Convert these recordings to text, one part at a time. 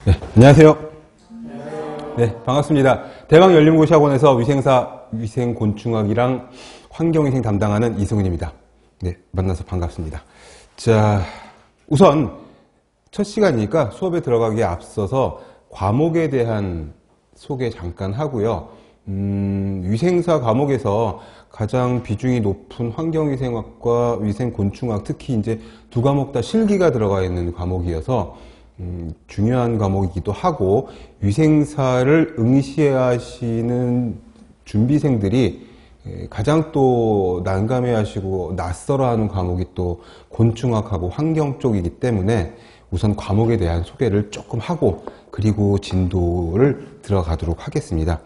네, 안녕하세요. 네, 반갑습니다. 대광연림고시학원에서 위생사, 위생곤충학이랑 환경위생 담당하는 이승훈입니다. 네, 만나서 반갑습니다. 자, 우선 첫 시간이니까 수업에 들어가기에 앞서서 과목에 대한 소개 잠깐 하고요. 위생사 과목에서 가장 비중이 높은 환경위생학과 위생곤충학, 특히 이제 두 과목 다 실기가 들어가 있는 과목이어서 중요한 과목이기도 하고, 위생사를 응시하시는 준비생들이 가장 또 난감해 하시고 낯설어 하는 과목이 또 곤충학하고 환경 쪽이기 때문에 우선 과목에 대한 소개를 조금 하고, 그리고 진도를 들어가도록 하겠습니다.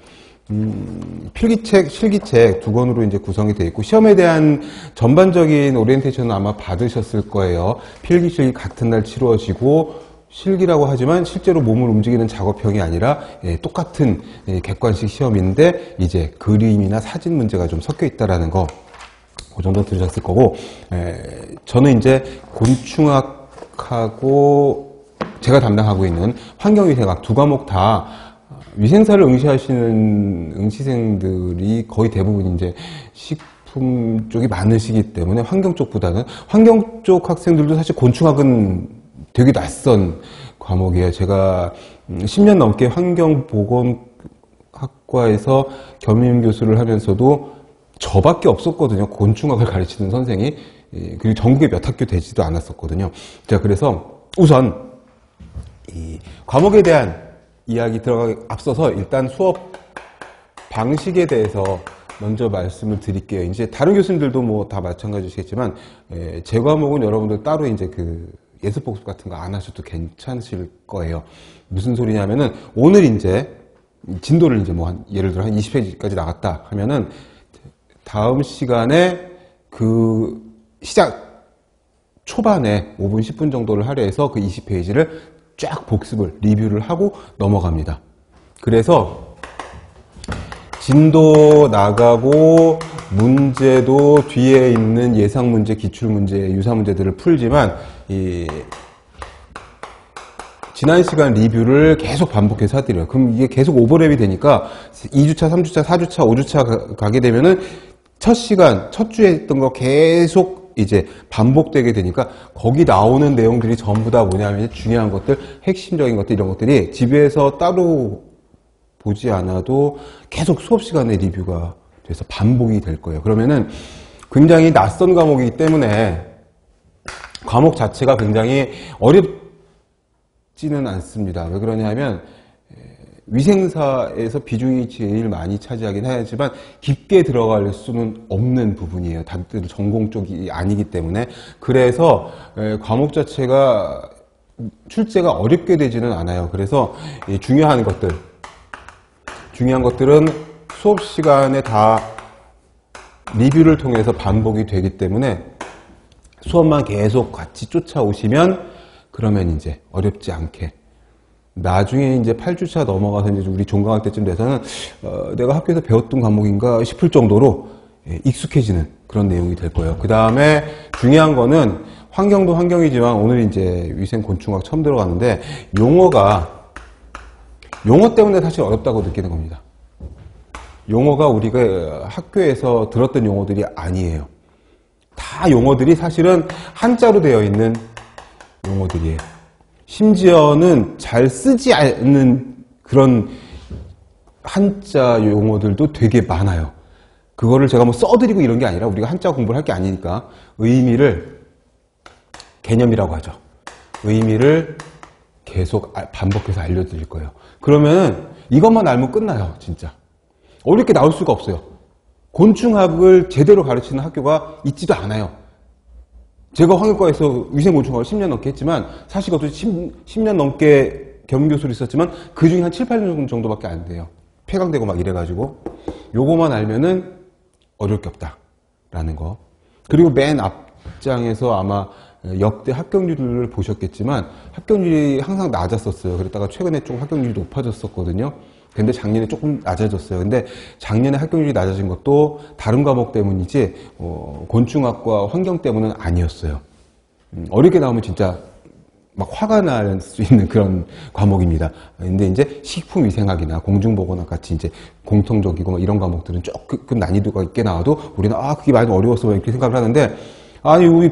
필기책, 실기책 두 권으로 이제 구성이 되어 있고, 시험에 대한 전반적인 오리엔테이션은 아마 받으셨을 거예요. 필기, 실기 같은 날 치루어지고, 실기라고 하지만 실제로 몸을 움직이는 작업형이 아니라 똑같은 객관식 시험인데 이제 그림이나 사진 문제가 좀 섞여 있다라는 거, 그 정도 들으셨을 거고, 저는 이제 곤충학하고 제가 담당하고 있는 환경위생학 두 과목 다 위생사를 응시하시는 응시생들이 거의 대부분 이제 식품 쪽이 많으시기 때문에 환경 쪽보다는, 환경 쪽 학생들도 사실 곤충학은 되게 낯선 과목이에요. 제가 10년 넘게 환경보건학과에서 겸임 교수를 하면서도 저밖에 없었거든요. 곤충학을 가르치는 선생이. 그리고 전국에 몇 학교 되지도 않았었거든요. 자, 그래서 우선 이 과목에 대한 이야기 들어가기 앞서서 일단 수업 방식에 대해서 먼저 말씀을 드릴게요. 이제 다른 교수님들도 뭐 다 마찬가지시겠지만, 제 과목은 여러분들 따로 이제 예습복습 같은 거 안 하셔도 괜찮으실 거예요. 무슨 소리냐면은, 오늘 이제 진도를 이제 뭐 예를 들어 한 20페이지까지 나갔다 하면은, 다음 시간에 그 시작 초반에 5분, 10분 정도를 할애해서 그 20페이지를 쫙 복습을, 리뷰를 하고 넘어갑니다. 그래서 진도 나가고 문제도 뒤에 있는 예상 문제, 기출 문제, 유사 문제들을 풀지만, 지난 시간 리뷰를 계속 반복해서 해드려요. 그럼 이게 계속 오버랩이 되니까 2주차, 3주차, 4주차, 5주차 가게 되면은 첫 시간, 첫 주에 했던 거 계속 이제 반복되게 되니까, 거기 나오는 내용들이 전부 다 뭐냐면 중요한 것들, 핵심적인 것들, 이런 것들이 집에서 따로 보지 않아도 계속 수업 시간에 리뷰가 돼서 반복이 될 거예요. 그러면은 굉장히 낯선 과목이기 때문에 과목 자체가 굉장히 어렵지는 않습니다. 왜 그러냐면, 위생사에서 비중이 제일 많이 차지하긴 하지만 깊게 들어갈 수는 없는 부분이에요. 다들 전공 쪽이 아니기 때문에. 그래서 과목 자체가 출제가 어렵게 되지는 않아요. 그래서 중요한 것들은 수업 시간에 다 리뷰를 통해서 반복이 되기 때문에 수업만 계속 같이 쫓아오시면, 그러면 이제 어렵지 않게, 나중에 이제 8주차 넘어가서 이제 우리 종강학 때쯤 돼서는 내가 학교에서 배웠던 과목인가 싶을 정도로 익숙해지는 그런 내용이 될 거예요. 그 다음에 중요한 거는, 환경도 환경이지만 오늘 이제 위생곤충학 처음 들어가는데, 용어 때문에 사실 어렵다고 느끼는 겁니다. 용어가 우리가 학교에서 들었던 용어들이 아니에요. 다 용어들이 사실은 한자로 되어 있는 용어들이에요. 심지어는 잘 쓰지 않는 그런 한자 용어들도 되게 많아요. 그거를 제가 뭐 써드리고 이런 게 아니라, 우리가 한자 공부를 할 게 아니니까 의미를, 개념이라고 하죠. 의미를 계속 반복해서 알려드릴 거예요. 그러면은 이것만 알면 끝나요, 진짜. 어렵게 나올 수가 없어요. 곤충학을 제대로 가르치는 학교가 있지도 않아요. 제가 환경과에서 위생곤충학을 10년 넘게 했지만, 사실 그것도 10년 넘게 겸임교수로 있었지만 그 중에 한 7, 8년 정도밖에 안 돼요. 폐강되고 막 이래가지고. 요거만 알면은 어려울 게 없다라는 거. 그리고 맨 앞장에서 아마 역대 합격률을 보셨겠지만, 합격률이 항상 낮았었어요. 그랬다가 최근에 좀 합격률이 높아졌었거든요. 근데 작년에 조금 낮아졌어요. 근데 작년에 합격률이 낮아진 것도 다른 과목 때문이지 곤충학과 환경 때문은 아니었어요. 어렵게 나오면 진짜 막 화가 날 수 있는 그런 과목입니다. 근데 이제 식품위생학이나 공중보건학 같이 이제 공통적이고 뭐 이런 과목들은 조금 난이도가 있게 나와도 우리는 그게 많이 어려웠어 이렇게 생각을 하는데 아니 우리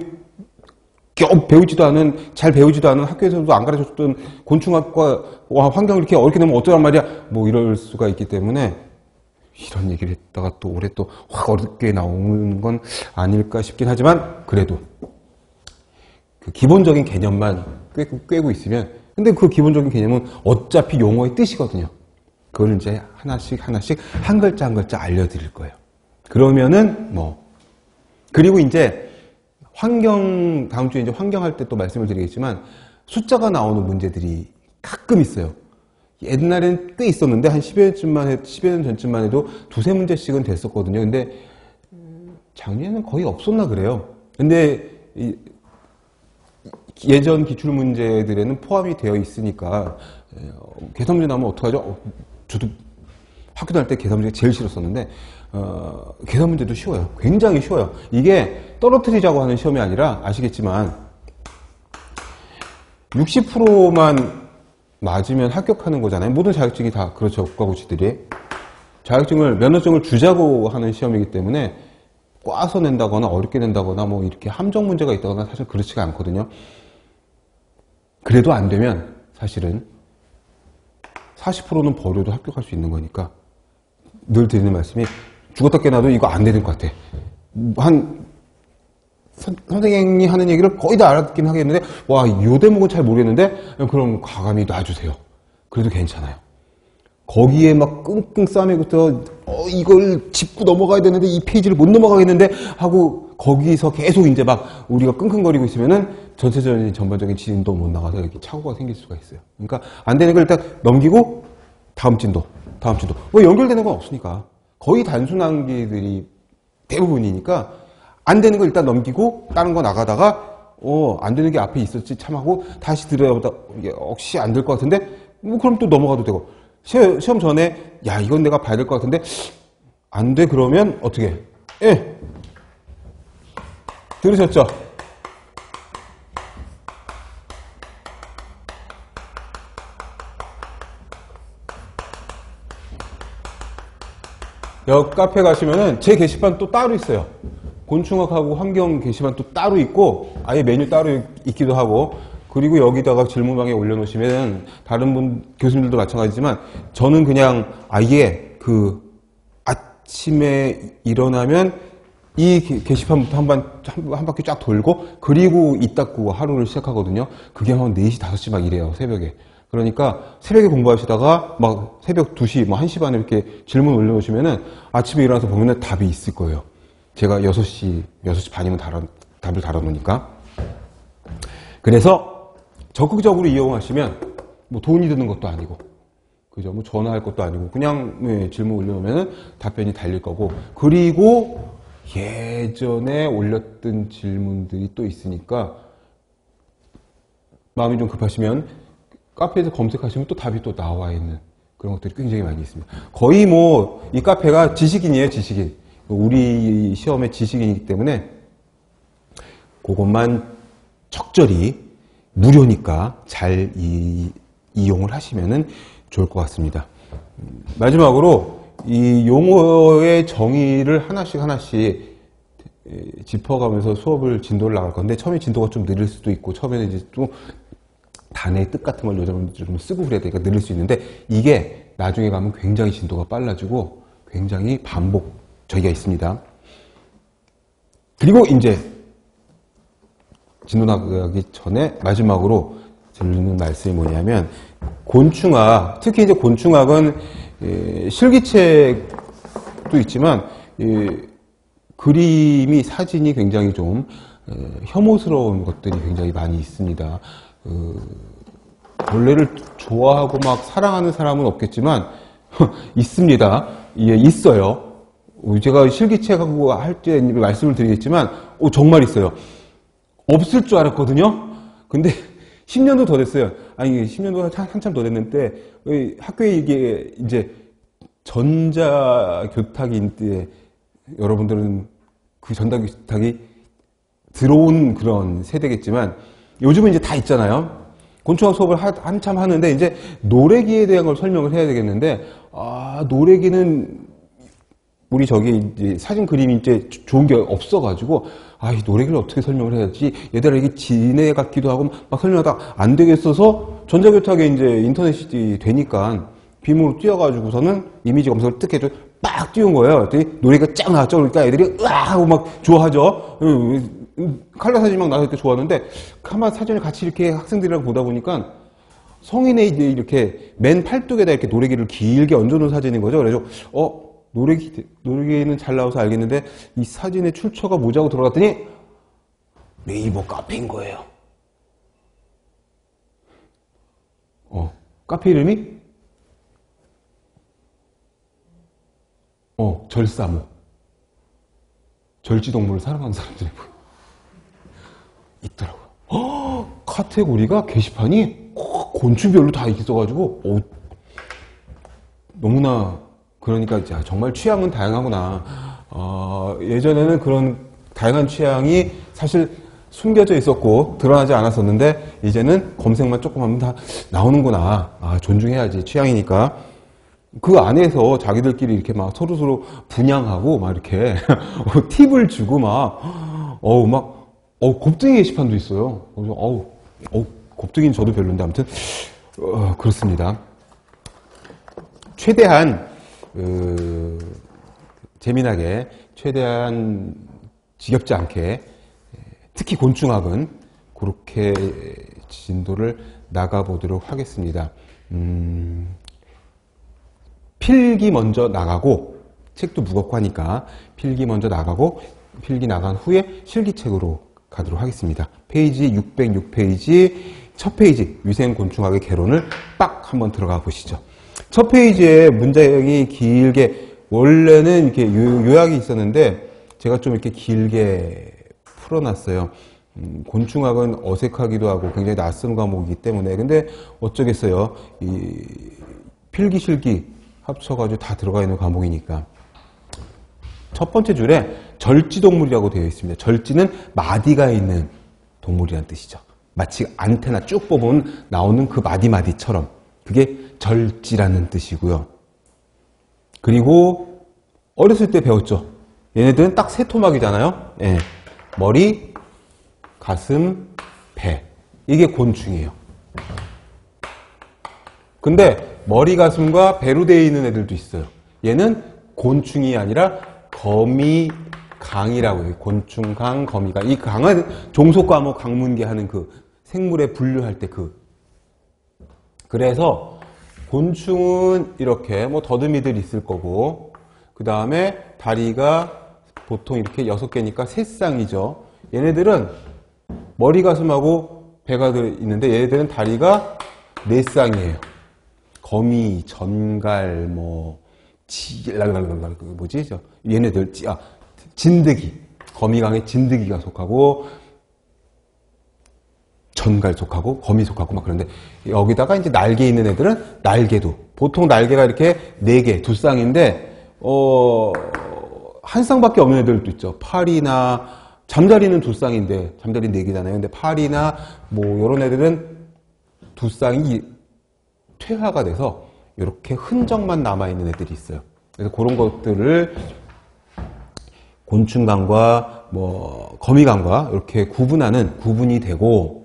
겨우 배우지도 않은 잘 배우지도 않은 학교에서도 안 가르쳐줬던 곤충학과 환경을 이렇게 어렵게 내면 어쩌란 말이야 뭐 이럴 수가 있기 때문에 이런 얘기를 했다가 또 올해 또 확 어렵게 나오는 건 아닐까 싶긴 하지만 그래도 그 기본적인 개념만 꿰고 있으면 근데 그 기본적인 개념은 어차피 용어의 뜻이거든요. 그걸 이제 하나씩 한 글자 한 글자 알려드릴 거예요. 그러면은 뭐 그리고 이제 다음 주에 이제 환경할 때 또 말씀을 드리겠지만 숫자가 나오는 문제들이 가끔 있어요. 옛날엔 꽤 있었는데 한 10여 년 전쯤만 해도 두세 문제씩은 됐었거든요. 근데 작년에는 거의 없었나 그래요. 근데 예전 기출문제들에는 포함이 되어 있으니까 계산문제 나오면 어떡하죠? 저도 학교 다닐 때 계산문제가 제일 싫었었는데 계산문제도 쉬워요. 굉장히 쉬워요. 이게 떨어뜨리자고 하는 시험이 아니라 아시겠지만 60%만 맞으면 합격하는 거잖아요. 모든 자격증이 다 그렇죠. 국가고시들이. 면허증을 주자고 하는 시험이기 때문에 꽈서 낸다거나 어렵게 낸다거나 뭐 이렇게 함정 문제가 있다거나 사실 그렇지가 않거든요. 그래도 안 되면 사실은 40%는 버려도 합격할 수 있는 거니까 늘 드리는 말씀이 죽었다 깨나도 이거 안 되는 것 같아. 선생님이 하는 얘기를 거의 다 알아듣긴 하겠는데 요 대목은 잘 모르겠는데 그럼 과감히 놔주세요. 그래도 괜찮아요. 거기에 막 끙끙 싸매고서 이걸 짚고 넘어가야 되는데 이 페이지를 못 넘어가겠는데 하고 거기서 계속 이제 막 우리가 끙끙거리고 있으면은 전반적인 진도 못 나가서 이렇게 착오가 생길 수가 있어요. 그러니까 안 되는 걸 일단 넘기고 다음 진도. 뭐 연결되는 건 없으니까 거의 단순한 게들이 대부분이니까 안 되는 걸 일단 넘기고 다른 거 나가다가 안 되는 게 앞에 있었지 참 하고 다시 들여다보다 역시 안 될 것 같은데 뭐 그럼 또 넘어가도 되고 시험 전에 이건 내가 봐야 될 것 같은데 안 돼 그러면 어떻게 해? 들으셨죠? 여 카페 가시면은 제 게시판 또 따로 있어요. 곤충학하고 환경 게시판 또 따로 있고 아예 메뉴 따로 있기도 하고 그리고 여기다가 질문방에 올려놓으시면 다른 교수님들도 마찬가지지만 저는 그냥 아예 아침에 일어나면 이 게시판부터 한 바퀴 쫙 돌고 그리고 이 닦고 하루를 시작하거든요. 그게 한 4시, 5시 막 이래요. 새벽에. 그러니까 새벽에 공부하시다가 막 새벽 2시, 뭐 1시 반에 이렇게 질문 올려놓으시면은 아침에 일어나서 보면은 답이 있을 거예요. 제가 6시 반이면 답을 달아놓으니까. 그래서 적극적으로 이용하시면 뭐 돈이 드는 것도 아니고, 그죠? 뭐 전화할 것도 아니고, 그냥 질문 올려놓으면 답변이 달릴 거고, 그리고 예전에 올렸던 질문들이 또 있으니까, 마음이 좀 급하시면 카페에서 검색하시면 또 답이 또 나와 있는 그런 것들이 굉장히 많이 있습니다. 거의 뭐, 이 카페가 지식인이에요, 지식인. 우리 시험의 지식인이기 때문에, 그것만 적절히 무료니까 잘 이용을 하시면 좋을 것 같습니다. 마지막으로 이 용어의 정의를 하나씩 짚어가면서 진도를 나갈 건데 처음에 진도가 좀 느릴 수도 있고 처음에는 이제 또 단어의 뜻 같은 걸 요즘 좀 쓰고 그래야 되니까 느릴 수 있는데 이게 나중에 가면 굉장히 진도가 빨라지고 굉장히 저희가 있습니다. 그리고 이제 진도 나가기 전에 마지막으로 드리는 말씀이 뭐냐면 곤충학, 특히 이제 곤충학은 실기책도 있지만 그림이 사진이 굉장히 좀 혐오스러운 것들이 굉장히 많이 있습니다. 벌레를 좋아하고 막 사랑하는 사람은 없겠지만 있습니다. 예, 있어요. 제가 실기책하고 할 때 말씀을 드리겠지만 정말 있어요. 없을 줄 알았거든요. 근데 10년도 더 됐어요. 아니 10년도 한참 더 됐는데 학교에 이게 이제 전자교탁인데 여러분들은 그 전자교탁이 들어온 그런 세대겠지만 요즘은 이제 다 있잖아요. 곤충학 수업을 한참 하는데 이제 노래기에 대한 걸 설명을 해야 되겠는데, 노래기는 우리 저기 이제 사진 그림이 이제 좋은 게 없어가지고, 이 노래기를 어떻게 설명을 해야지, 얘들아 이게 지네 같기도 하고 막 설명하다가 안 되겠어서 전자교탁에 이제 인터넷이 되니까 빔으로 띄워가지고서는 이미지 검색을 뜩 해줘 빡 띄운 거예요. 그랬더니 노래가 쫙 나왔죠. 그러니까 애들이 으아 하고 막 좋아하죠. 칼라 사진 막 나올 때 좋아하는데, 가만 사진을 같이 이렇게 학생들이랑 보다 보니까 성인의 이제 이렇게 맨 팔뚝에다 이렇게 노래기를 길게 얹어놓은 사진인 거죠. 그래서 노래기는 잘 나와서 알겠는데 이 사진의 출처가 뭐자고 들어갔더니 네이버 카페인 거예요. 카페 이름이 절사모. 절지동물을 사랑하는 사람들이 있더라고요. 카테고리가 게시판이 곤충별로 다 있어가지고 너무나, 그러니까 정말 취향은 다양하구나. 예전에는 그런 다양한 취향이 사실 숨겨져 있었고 드러나지 않았었는데 이제는 검색만 조금 하면 다 나오는구나. 존중해야지, 취향이니까. 그 안에서 자기들끼리 이렇게 막 서로서로 분양하고 막 이렇게 팁을 주고 곱등이 게시판도 있어요. 그래서 곱등이는 저도 별론데 아무튼 그렇습니다. 최대한 재미나게, 최대한 지겹지 않게, 특히 곤충학은 그렇게 진도를 나가보도록 하겠습니다. 필기 먼저 나가고, 책도 무겁고 하니까 필기 먼저 나가고, 필기 나간 후에 실기책으로 가도록 하겠습니다. 페이지 606페이지 첫 페이지 위생곤충학의 개론을 빡 한번 들어가 보시죠. 첫 페이지에 문장이 길게, 원래는 이렇게 요약이 있었는데 제가 좀 이렇게 길게 풀어놨어요. 곤충학은 어색하기도 하고 굉장히 낯선 과목이기 때문에. 근데 어쩌겠어요. 이 필기 실기 합쳐가지고 다 들어가 있는 과목이니까. 첫 번째 줄에 절지동물이라고 되어 있습니다. 절지는 마디가 있는 동물이라는 뜻이죠. 마치 안테나 쭉 뽑으면 나오는 그 마디마디처럼, 그게 절지라는 뜻이고요. 그리고 어렸을 때 배웠죠. 얘네들은 딱 세 토막이잖아요. 예. 머리, 가슴, 배. 이게 곤충이에요. 근데 머리, 가슴과 배로 되어 있는 애들도 있어요. 얘는 곤충이 아니라 거미강이라고 해요. 곤충강, 거미강. 이 강은 종속과목 강문계 하는 그 생물에 분류할 때 그래서 곤충은 이렇게 더듬이들 있을 거고, 그 다음에 다리가 보통 이렇게 6개니까 세 쌍이죠. 얘네들은 머리, 가슴하고 배가 있는데 얘네들은 다리가 4쌍이에요. 거미, 전갈, 얘네들, 진드기. 거미강에 진드기가 속하고, 전갈 속하고, 거미 속하고 막 그런데, 여기다가 이제 날개 있는 애들은 날개도. 보통 날개가 이렇게 4개, 2쌍인데, 한 쌍밖에 없는 애들도 있죠. 파리나, 잠자리는 2쌍인데, 잠자리 4개잖아요. 근데 파리나, 요런 애들은 2쌍이 퇴화가 돼서, 이렇게 흔적만 남아있는 애들이 있어요. 그래서 그런 것들을 곤충강과 거미강과 이렇게 구분이 되고,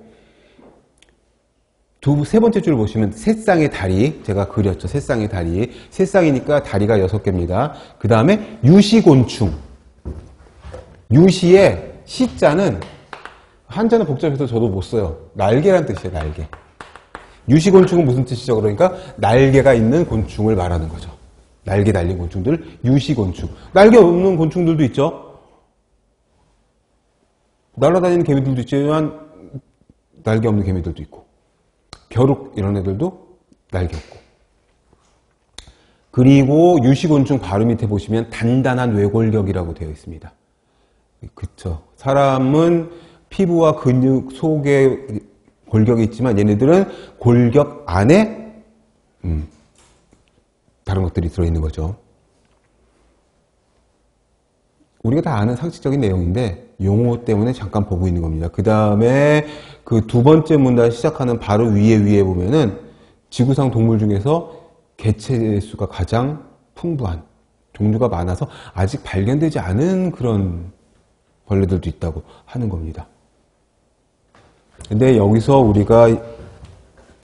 세 번째 줄 보시면 세 쌍의 다리, 제가 그렸죠. 세 쌍의 다리. 세 쌍이니까 다리가 6개입니다. 그 다음에 유시곤충. 유시의 시자는, 한자는 복잡해서 저도 못 써요. 날개란 뜻이에요, 날개. 유시곤충은 무슨 뜻이죠? 그러니까 날개가 있는 곤충을 말하는 거죠. 날개 달린 곤충들, 유시곤충. 날개 없는 곤충들도 있죠. 날아다니는 개미들도 있지만 날개 없는 개미들도 있고, 벼룩 이런 애들도 날개 없고. 그리고 유시곤충 바로 밑에 보시면 단단한 외골격이라고 되어 있습니다. 그쵸. 사람은 피부와 근육 속에 골격이 있지만 얘네들은 골격 안에 다른 것들이 들어있는 거죠. 우리가 다 아는 상식적인 내용인데 용어 때문에 잠깐 보고 있는 겁니다. 그 다음에 그 두 번째 문단 시작하는 바로 위에 보면은 지구상 동물 중에서 개체 수가 가장 풍부한, 종류가 많아서 아직 발견되지 않은 그런 벌레들도 있다고 하는 겁니다. 근데 여기서 우리가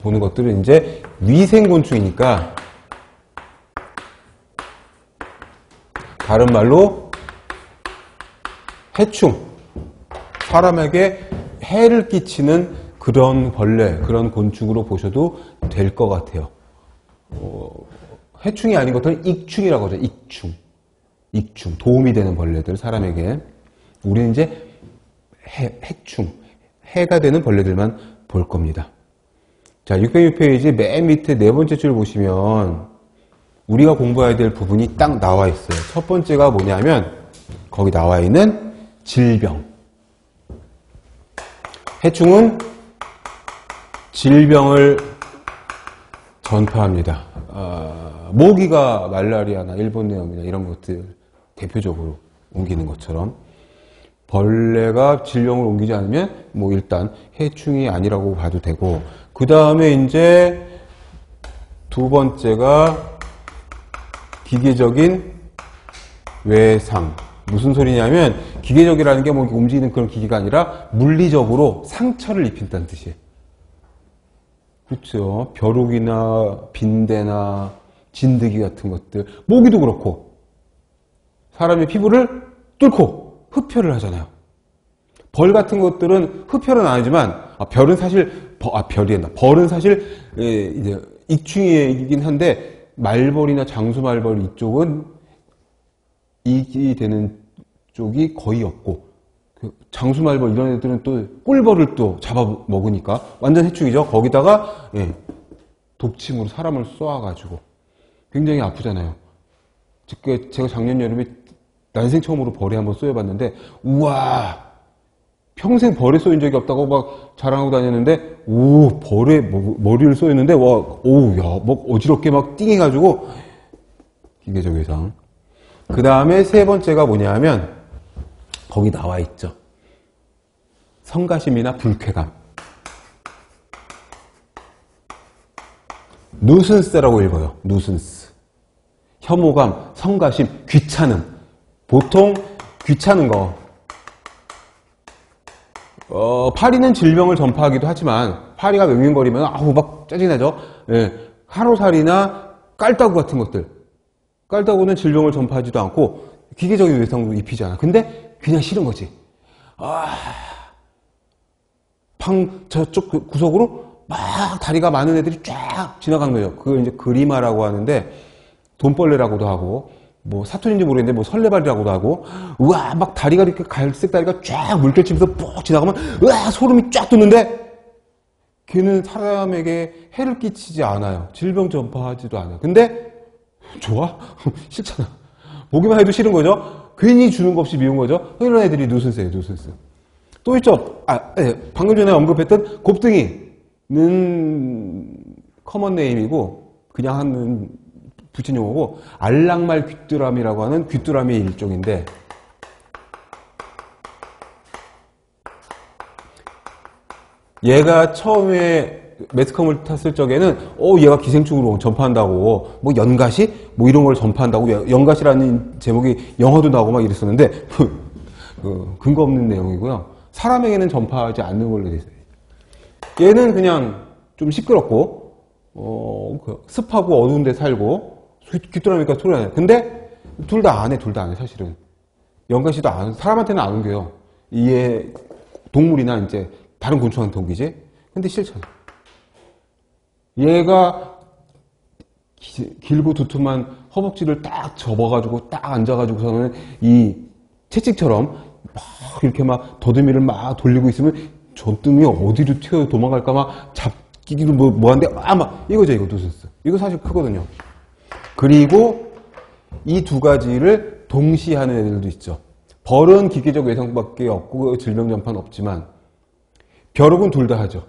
보는 것들은 이제 위생곤충이니까, 다른 말로 해충, 사람에게 해를 끼치는 그런 벌레, 그런 곤충으로 보셔도 될 것 같아요. 해충이 아닌 것들은 익충이라고 하죠. 익충. 도움이 되는 벌레들, 사람에게. 우리는 이제 해충, 해가 되는 벌레들만 볼 겁니다. 자, 606페이지 맨 밑에 네 번째 줄 보시면 우리가 공부해야 될 부분이 딱 나와 있어요. 첫 번째가 뭐냐면 거기 나와 있는 질병. 해충은 질병을 전파합니다. 모기가 말라리아나 일본내염이나 이런 것들 대표적으로 옮기는 것처럼 벌레가 질병을 옮기지 않으면 뭐 일단 해충이 아니라고 봐도 되고, 그 다음에 이제 두 번째가 기계적인 외상. 무슨 소리냐면 기계적이라는 게 뭐 움직이는 그런 기계가 아니라 물리적으로 상처를 입힌다는 뜻이에요. 그렇죠. 벼룩이나 빈대나 진드기 같은 것들, 모기도 그렇고 사람의 피부를 뚫고 흡혈을 하잖아요. 벌 같은 것들은 흡혈은 아니지만, 벌은 사실 이제 익충이긴 한데, 말벌이나 장수말벌 이쪽은 이익이 되는 쪽이 거의 없고, 장수말벌 이런 애들은 또 꿀벌을 또 잡아먹으니까 완전 해충이죠. 거기다가 독침으로 사람을 쏘아가지고 굉장히 아프잖아요. 제가 작년 여름에 난생 처음으로 벌에 한번 쏘여봤는데, 우와, 평생 벌에 쏘인 적이 없다고 막 자랑하고 다녔는데, 오, 벌에 머리를 쏘였는데, 와, 오우, 야, 막 어지럽게 막 띵해가지고, 기계적 외상. 그 다음에 세 번째가 뭐냐 하면, 거기 나와 있죠. 성가심이나 불쾌감. 누슨스라고 읽어요. 누슨스. 혐오감, 성가심, 귀찮음. 보통 귀찮은 거. 파리는 질병을 전파하기도 하지만, 파리가 맹맹거리면 아우 막 짜증나죠. 하루살이나 깔따구 같은 것들. 깔따구는 질병을 전파하지도 않고 기계적인 외상도 입히지 않아. 근데 그냥 싫은 거지. 저쪽 구석으로 막 다리가 많은 애들이 쫙 지나가는 거예요. 그걸 이제 그리마라고 하는데, 돈벌레라고도 하고, 뭐 사촌인지 모르겠는데 뭐 설레발이라고도 하고, 우와, 막 다리가 이렇게 갈색 다리가 쫙 물결치면서 푹 지나가면 우와, 소름이 쫙 돋는데, 걔는 사람에게 해를 끼치지 않아요. 질병 전파하지도 않아요. 근데 좋아? 싫잖아. 보기만 해도 싫은 거죠. 괜히 주는 거 없이 미운 거죠. 이런 애들이 누슨스예요. 누슨스. 또 있죠. 방금 전에 언급했던 곱등이는 커먼 네임이고 그냥 하는 붙인 용어고, 알락말 귀뚜라미라고 하는 귀뚜라미의 일종인데, 얘가 처음에 매스컴을 탔을 적에는 얘가 기생충으로 전파한다고, 뭐 연가시? 뭐 이런 걸 전파한다고, 연가시라는 제목이 영화도 나오고 막 이랬었는데 근거 없는 내용이고요. 사람에게는 전파하지 않는 걸로 돼 있어요. 얘는 그냥 좀 시끄럽고 습하고 어두운 데 살고, 귀뚜라미니까 소리 안 해요. 근데 둘 다 안 해, 사실은. 연가시도 안, 사람한테는 안 옮겨요. 이게 동물이나 이제 다른 곤충한테 옮기지. 근데 싫잖아. 얘가 길고 두툼한 허벅지를 딱 접어가지고 딱 앉아가지고서는 이 채찍처럼 막 이렇게 막 더듬이를 막 돌리고 있으면 저뜸이 어디로 튀어 도망갈까 막 잡기도 뭐 한데 막 이거죠. 이거 누슨스. 이거 사실 크거든요. 그리고 이 두 가지를 동시에 하는 애들도 있죠. 벌은 기계적 외상밖에 없고 질병 전파는 없지만, 벼룩은 둘 다 하죠.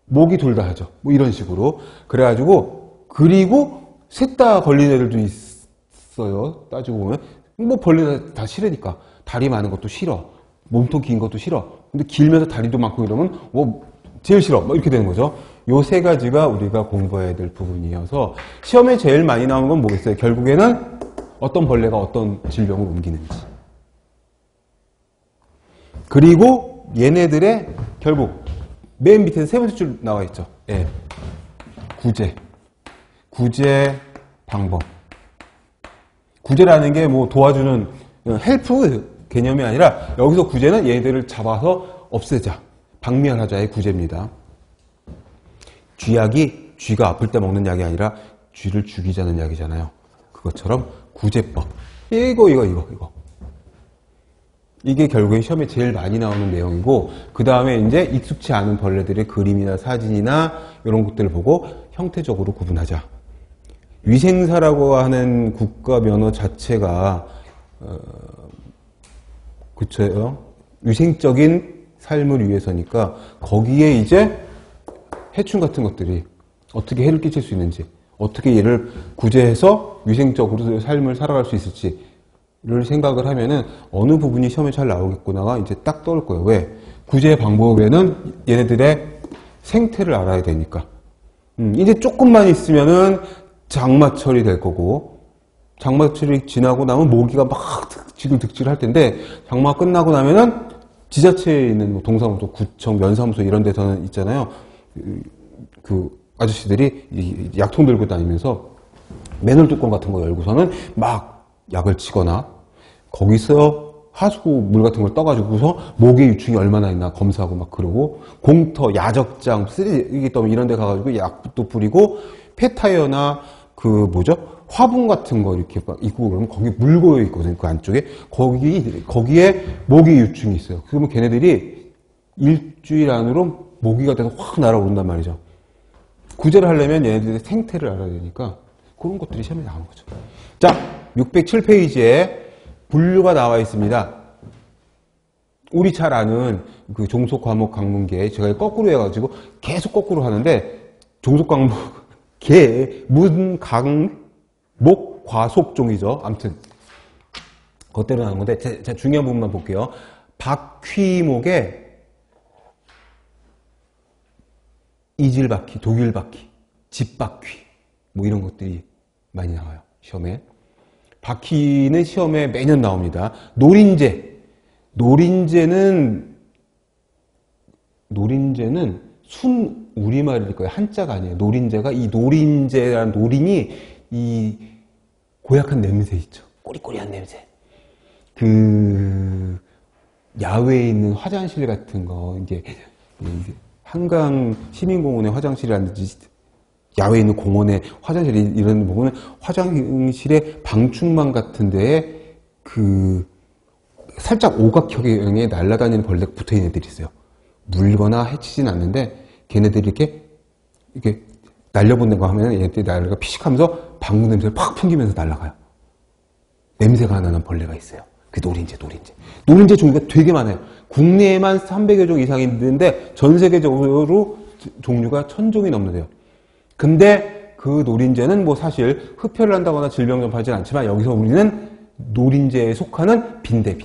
모기 둘 다 하죠. 뭐 이런 식으로. 그래가지고, 그리고 셋 다 걸린 애들도 있어요. 따지고 보면. 뭐 벌레 다 싫으니까. 다리 많은 것도 싫어. 몸통 긴 것도 싫어. 근데 길면서 다리도 많고 이러면 뭐 제일 싫어. 뭐 이렇게 되는 거죠. 요 세 가지가 우리가 공부해야 될 부분이어서 시험에 제일 많이 나오는 건 뭐겠어요? 결국에는 어떤 벌레가 어떤 질병을 옮기는지. 그리고 얘네들의 결국 맨 밑에 세 번째 줄 나와 있죠. 예. 구제 방법. 구제라는 게 뭐 도와주는 헬프 개념이 아니라 여기서 구제는 얘네들을 잡아서 없애자, 박멸하자의 구제입니다. 쥐약이 쥐가 아플 때 먹는 약이 아니라 쥐를 죽이자는 약이잖아요. 그것처럼 구제법. 이거. 이게 결국에 시험에 제일 많이 나오는 내용이고, 그 다음에 이제 익숙치 않은 벌레들의 그림이나 사진이나 이런 것들을 보고 형태적으로 구분하자. 위생사라고 하는 국가 면허 자체가 그쵸? 위생적인 삶을 위해서니까 거기에 이제 해충 같은 것들이 어떻게 해를 끼칠 수 있는지, 어떻게 얘를 구제해서 위생적으로 삶을 살아갈 수 있을지를 생각을 하면은 어느 부분이 시험에 잘 나오겠구나가 이제 딱 떠올 거예요. 왜? 구제 방법에는 얘네들의 생태를 알아야 되니까. 이제 조금만 있으면은 장마철이 될 거고, 장마철이 지나고 나면 모기가 막 득질을 할 텐데, 장마 끝나고 나면은 지자체에 있는 뭐 동사무소, 구청, 면사무소 이런 데서는 있잖아요. 그 아저씨들이 약통 들고 다니면서 맨홀 뚜껑 같은 거 열고서는 막 약을 치거나, 거기서 하수구 물 같은 걸 떠가지고서 모기 유충이 얼마나 있나 검사하고 막 그러고, 공터, 야적장, 쓰레기 더미 이런 데 가가지고 약도 뿌리고, 폐타이어나 화분 같은 거 이렇게 막 있고 그러면 거기 물 고여 있거든요. 그 안쪽에. 거기에 모기 유충이 있어요. 그러면 걔네들이 일주일 안으로 모기가 돼서 확 날아오른단 말이죠. 구제를 하려면 얘네들의 생태를 알아야 되니까 그런 것들이 시험에 나오는 거죠. 자, 607페이지에 분류가 나와 있습니다. 우리 잘 아는 그 종속 과목 강문계, 제가 거꾸로 해가지고 계속 거꾸로 하는데, 종속 과목 문, 강, 목, 과속종이죠. 아무튼 그것대로 나오는 건데, 제가 중요한 부분만 볼게요. 바퀴목에 이질바퀴, 독일바퀴, 집바퀴 뭐 이런 것들이 많이 나와요. 시험에. 바퀴는 시험에 매년 나옵니다. 노린재는 순 우리말일 거예요. 한자가 아니에요. 노린재가, 이 노린재라는 노린이 이 고약한 냄새 있죠. 꼬리꼬리한 냄새. 그 야외에 있는 화장실 같은 거, 이게 한강 시민공원의 화장실이라든지 야외에 있는 공원의 화장실 이런 데 보면은 화장실의 방충망 같은 데에 그 살짝 오각형의 날아다니는 벌레가 붙어 있는 애들이 있어요. 물거나 해치진 않는데 걔네들이 이렇게 날려보내고 하면 얘네들이 날아가 피식하면서 방구 냄새를 팍 풍기면서 날아가요. 냄새가 나는 벌레가 있어요. 그 노린재 종류가 되게 많아요. 국내에만 300여 종 이상이 있는데 전 세계적으로 종류가 1000종이 넘는데요. 근데 그 노린재는 뭐 사실 흡혈을 한다거나 질병 전파하지는 않지만, 여기서 우리는 노린재에 속하는 빈대.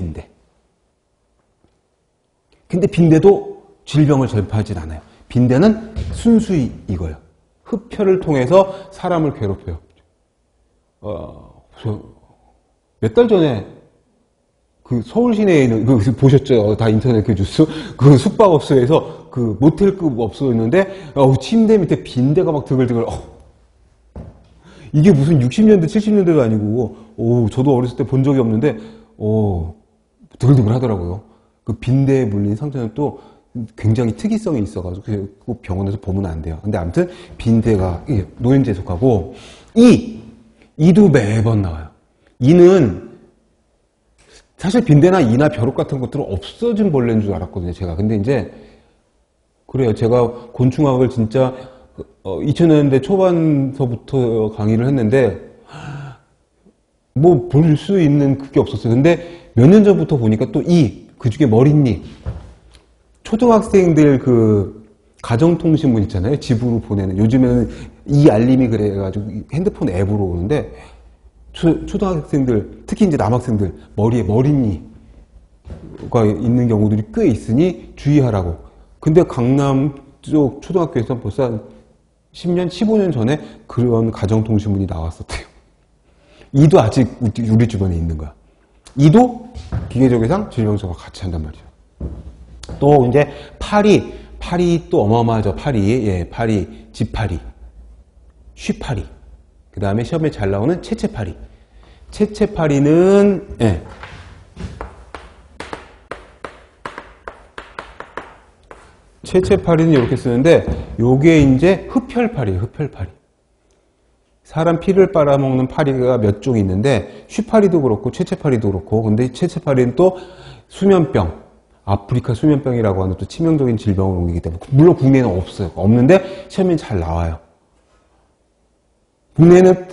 근데 빈대도 질병을 전파하진 않아요. 빈대는 순수히 이거예요. 흡혈을 통해서 사람을 괴롭혀요. 몇 달 전에 그 서울 시내에 있는, 보셨죠? 다 인터넷 그 뉴스? 그 숙박업소에서 그 모텔급 업소였는데, 침대 밑에 빈대가 막 드글드글, 이게 무슨 60년대, 70년대도 아니고, 저도 어렸을 때 본 적이 없는데, 드글드글 하더라고요. 그 빈대에 물린 상태는 또 굉장히 특이성이 있어가지고, 꼭 병원에서 보면 안 돼요. 근데 아무튼, 빈대가, 노린재에 속하고, 이도 매번 나와요. 이는, 사실 빈대나 이나 벼룩 같은 것들은 없어진 벌레인 줄 알았거든요, 제가. 근데 이제, 그래요. 제가 곤충학을 진짜 2000년대 초반서부터 강의를 했는데, 뭐 볼 수 있는 그게 없었어요. 근데 몇 년 전부터 보니까 또 그 중에 머릿잎. 초등학생들 그 가정통신문 있잖아요. 집으로 보내는. 요즘에는 알림이 그래가지고 핸드폰 앱으로 오는데, 초등학생들, 특히 이제 남학생들, 머리에 머릿잎, 있는 경우들이 꽤 있으니 주의하라고. 근데 강남 쪽 초등학교에서 벌써 한 10년, 15년 전에 그런 가정통신문이 나왔었대요. 이도 아직 우리 주변에 있는 거야. 이도 기계적외상 질병조가 같이 한단 말이죠. 또 이제 파리 또 어마어마하죠. 파리, 지파리, 쉬파리. 그 다음에 시험에 잘 나오는 채채파리. 채채파리는 채채파리는 이렇게 쓰는데 요게 이제 흡혈파리예요. 흡혈파리. 사람 피를 빨아먹는 파리가 몇 종 있는데 쉬파리도 그렇고 채채파리도 그렇고, 근데 채채파리는 또 수면병, 아프리카 수면병이라고 하는 또 치명적인 질병을 옮기기 때문에, 물론 국내에는 없어요. 없는데 시험에 잘 나와요. 국내에는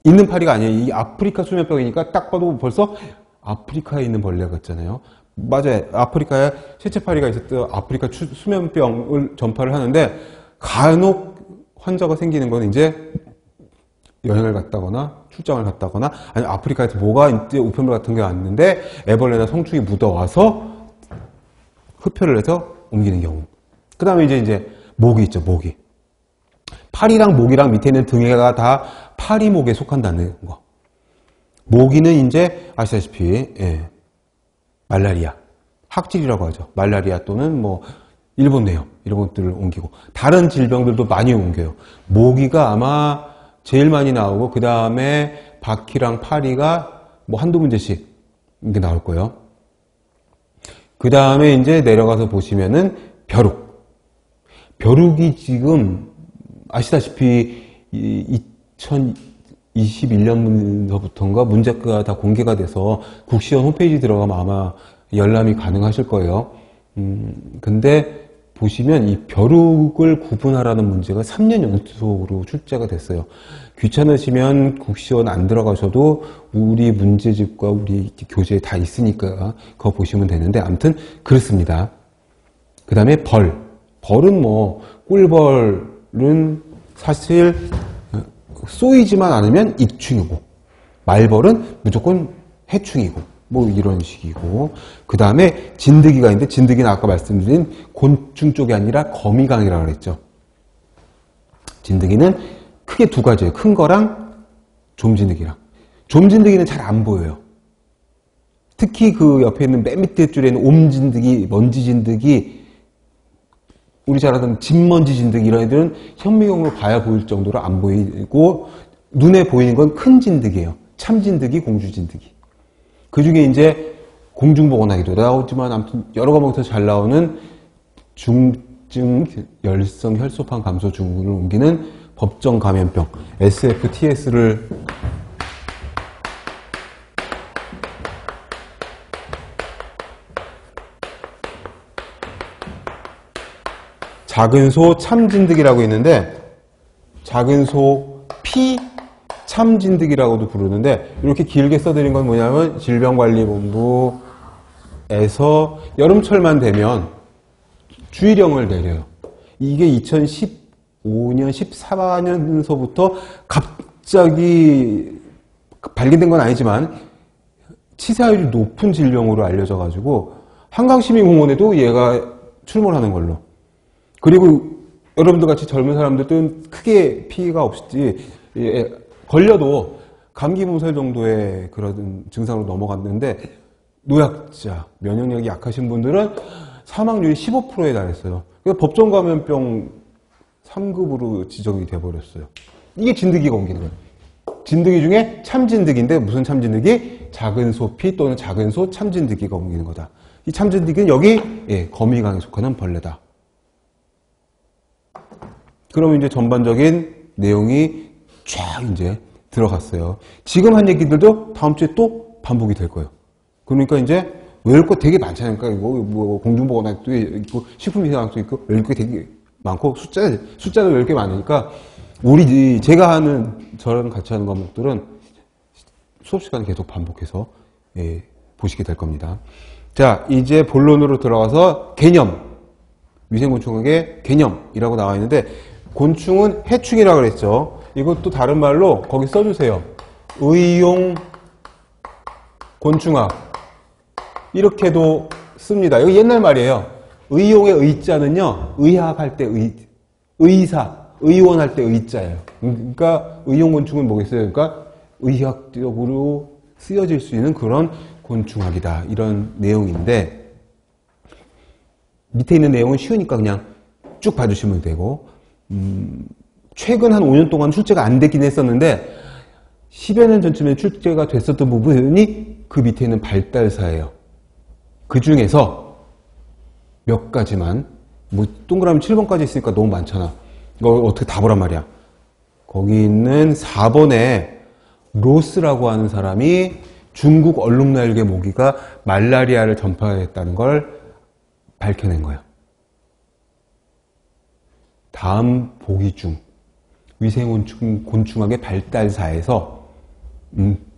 있는 파리가 아니에요. 이 아프리카 수면병이니까 딱 봐도 벌써 아프리카에 있는 벌레가 있잖아요. 맞아요. 아프리카에 채채파리가 있었던 아프리카 수면병을 전파를 하는데, 간혹 환자가 생기는 건 이제 여행을 갔다거나 출장을 갔다거나, 아니면 아프리카에서 뭐가 이제 우편물 같은 게 왔는데 애벌레나 성충이 묻어와서 흡혈을 해서 옮기는 경우. 그 다음에 이제 모기 있죠. 모기. 파리랑 모기랑 밑에 있는 등에가 다 파리목에 속한다는 거. 모기는 이제 아시다시피 말라리아, 학질이라고 하죠. 말라리아 또는 뭐 일본 뇌염 이런 것들을 옮기고, 다른 질병들도 많이 옮겨요. 모기가 아마 제일 많이 나오고, 그 다음에 바퀴랑 파리가 뭐 한두 문제씩 이게 나올 거예요. 그 다음에 이제 내려가서 보시면은 벼룩. 벼룩이 지금 아시다시피 2021년부터인가 문제가 다 공개가 돼서 국시원 홈페이지 들어가면 아마 열람이 가능하실 거예요. 근데 보시면 이 벼룩을 구분하라는 문제가 3년 연속으로 출제가 됐어요. 귀찮으시면 국시원 안 들어가셔도 우리 문제집과 우리 교재에 다 있으니까 그거 보시면 되는데, 아무튼 그렇습니다. 그 다음에 벌은 뭐 꿀벌은 사실 쏘이지만 않으면 익충이고, 말벌은 무조건 해충이고, 뭐 이런 식이고, 그 다음에 진드기가 있는데, 진드기는 아까 말씀드린 곤충 쪽이 아니라 거미강이라고 그랬죠. 진드기는 크게 두 가지예요. 큰 거랑 좀진드기랑. 좀진드기는 잘 안 보여요. 특히 그 옆에 있는 맨 밑에 줄에 있는 옴진드기, 먼지진드기, 우리 잘 아는 진먼지진드기, 이런 애들은 현미경으로 봐야 보일 정도로 안 보이고, 눈에 보이는 건 큰 진드기예요. 참진드기, 공주진드기. 그 중에 이제 공중보건하기도 나오지만, 아무튼 여러 과목에서 잘 나오는 중증 열성 혈소판 감소 증후군을 옮기는 법정 감염병 SFTS를 작은 소 참진드기라고 있는데, 작은 소 피 참진드기라고도 부르는데, 이렇게 길게 써드린 건 뭐냐면 질병관리본부에서 여름철만 되면 주의령을 내려요. 이게 2015년, 14년서부터 갑자기 발견된 건 아니지만 치사율이 높은 질병으로 알려져가지고 한강시민공원에도 얘가 출몰하는 걸로. 그리고 여러분들 같이 젊은 사람들은 크게 피해가 없이 걸려도 감기 몸살 정도의 그런 증상으로 넘어갔는데, 노약자, 면역력이 약하신 분들은 사망률이 15%에 달했어요. 그래서 법정 감염병 3급으로 지정이 돼버렸어요. 이게 진드기가 옮기는 거예요. 진드기 중에 참진드기인데, 무슨 참진드기? 작은 소피 또는 작은 소 참진드기가 옮기는 거다. 이 참진드기는 여기 거미강에 속하는 벌레다. 그러면 이제 전반적인 내용이 쫙 이제 들어갔어요. 지금 한 얘기들도 다음 주에 또 반복이 될 거예요. 그러니까 이제 외울 거 되게 많잖아요. 그러니까 뭐 공중보건학도 있고 식품위생학도 있고 외울 게 되게 많고, 숫자도 외울 게 많으니까 제가 하는, 저랑 같이 하는 과목들은 수업 시간에 계속 반복해서 보시게 될 겁니다. 자, 이제 본론으로 들어가서 개념, 위생곤충학의 개념이라고 나와 있는데, 곤충은 해충이라고 그랬죠. 이것도 다른 말로 거기 써주세요. 의용 곤충학. 이렇게도 씁니다. 이거 옛날 말이에요. 의용의 의자는요, 의학할 때 의사, 의원할 때 의자예요. 그러니까 의용곤충은 뭐겠어요? 그러니까 의학적으로 쓰여질 수 있는 그런 곤충학이다. 이런 내용인데, 밑에 있는 내용은 쉬우니까 그냥 쭉 봐주시면 되고, 최근 한 5년 동안 출제가 안 됐긴 했었는데 10여 년 전쯤에 출제가 됐었던 부분이 그 밑에 있는 발달사예요. 그 중에서 몇 가지만, 뭐 동그라미 7번까지 있으니까 너무 많잖아. 이거 어떻게 다 보란 말이야. 거기 있는 4번에 로스라고 하는 사람이 중국 얼룩날개 모기가 말라리아를 전파했다는 걸 밝혀낸 거예요. 다음 보기 중 위생곤충학의 발달사에서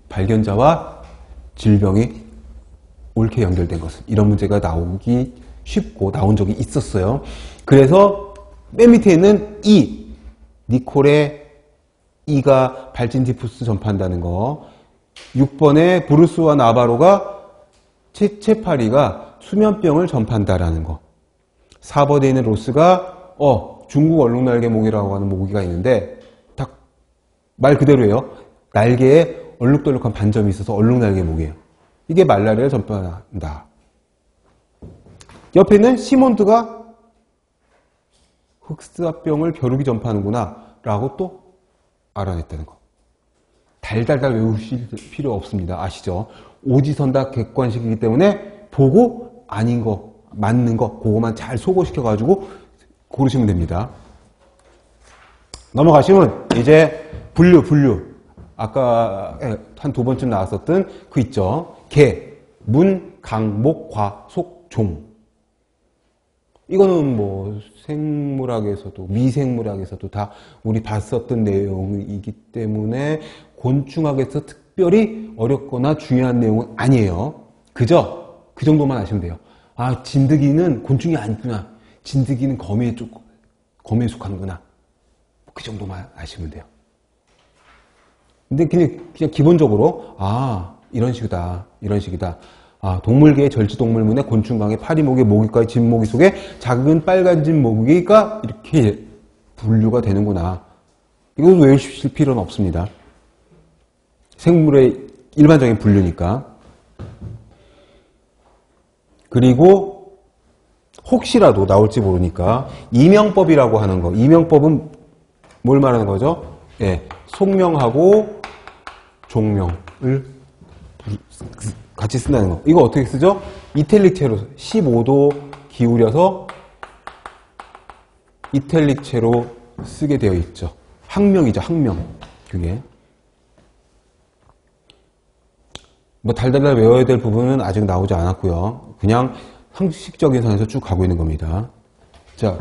발견자와 질병이 옳게 연결된 것은, 이런 문제가 나오기 쉽고 나온 적이 있었어요. 그래서 맨 밑에 있는 니콜의 이가 발진티푸스 전파한다는 거, 6번에 브루스와 나바로가 채파리가 수면병을 전파한다라는 거, 4번에 있는 로스가 중국 얼룩날개 모기라고 하는 모기가 있는데 딱 말 그대로예요. 날개에 얼룩덜룩한 반점이 있어서 얼룩날개 모기예요. 이게 말라리아를 전파한다. 옆에 있는 시몬드가 흑사병을 겨루기 전파하는구나 라고 또 알아냈다는 거. 달달달 외우실 필요 없습니다. 아시죠? 오지선다 객관식이기 때문에 보고 아닌 거, 맞는 거, 그거만 잘 소거시켜가지고 고르시면 됩니다. 넘어가시면 이제 분류. 아까 한 2번쯤 나왔었던 그 있죠. 개, 문, 강, 목, 과, 속, 종. 이거는 뭐 생물학에서도 미생물학에서도 다 우리 봤었던 내용이기 때문에 곤충학에서 특별히 어렵거나 중요한 내용은 아니에요. 그저 그 정도만 아시면 돼요. 아, 진드기는 곤충이 아니구나. 진드기는 거미에 속하는구나. 그 정도만 아시면 돼요. 근데 그냥 기본적으로 이런 식이다. 동물계의 절지동물문의 곤충강의 파리모기, 모기과의 진모기 속에 작은 빨간 진모기가 이렇게 분류가 되는구나. 이거 외우실 필요는 없습니다. 생물의 일반적인 분류니까. 그리고 혹시라도 나올지 모르니까 이명법이라고 하는 거. 이명법은 뭘 말하는 거죠? 예, 속명하고 종명을 같이 쓴다는 거. 이거 어떻게 쓰죠? 이탈릭체로 15도 기울여서 이탈릭체로 쓰게 되어 있죠. 학명이죠, 학명. 그게. 뭐 달달달 외워야 될 부분은 아직 나오지 않았고요. 그냥 상식적인 선에서 쭉 가고 있는 겁니다. 자,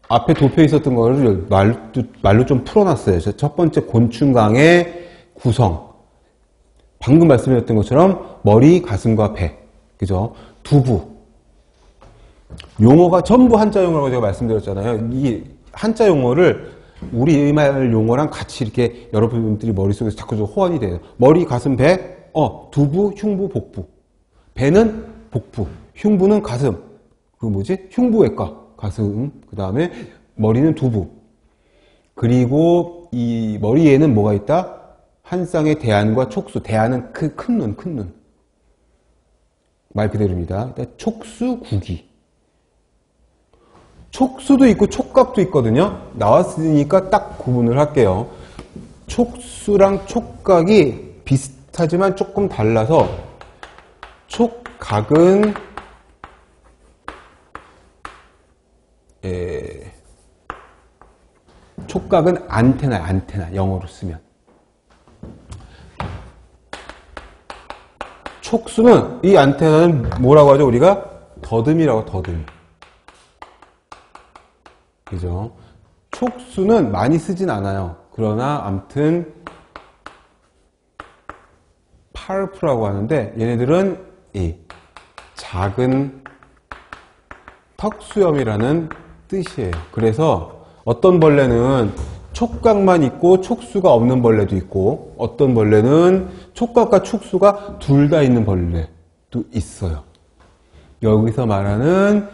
앞에 도표에 있었던 거를 말로 좀 풀어놨어요. 첫 번째 곤충강의 구성. 방금 말씀드렸던 것처럼 머리, 가슴과 배. 그죠? 두부. 용어가 전부 한자 용어라고 제가 말씀드렸잖아요. 이 한자 용어를 우리말 용어랑 같이 이렇게 여러분들이 머릿속에서 자꾸 호환이 돼요. 머리, 가슴, 배, 두부, 흉부, 복부. 배는 복부, 흉부는 가슴. 그 뭐지? 흉부외과. 가슴, 그 다음에 머리는 두부. 그리고 이 머리에는 뭐가 있다? 한 쌍의 대안과 촉수. 대안은 큰 눈. 말 그대로입니다. 촉수, 구기. 촉수도 있고 촉각도 있거든요. 나왔으니까 딱 구분을 할게요. 촉수랑 촉각이 비슷하지만 조금 달라서 촉각은 촉각은 안테나 영어로 쓰면. 촉수는, 이 안테나는 뭐라고 하죠? 우리가 더듬이라고, 더듬이. 그죠? 촉수는 많이 쓰진 않아요. 그러나 암튼 파르프라고 하는데 얘네들은 이 작은 턱수염이라는 뜻이에요. 그래서 어떤 벌레는 촉각만 있고 촉수가 없는 벌레도 있고, 어떤 벌레는 촉각과 촉수가 둘 다 있는 벌레. 있어요. 여기서 말하는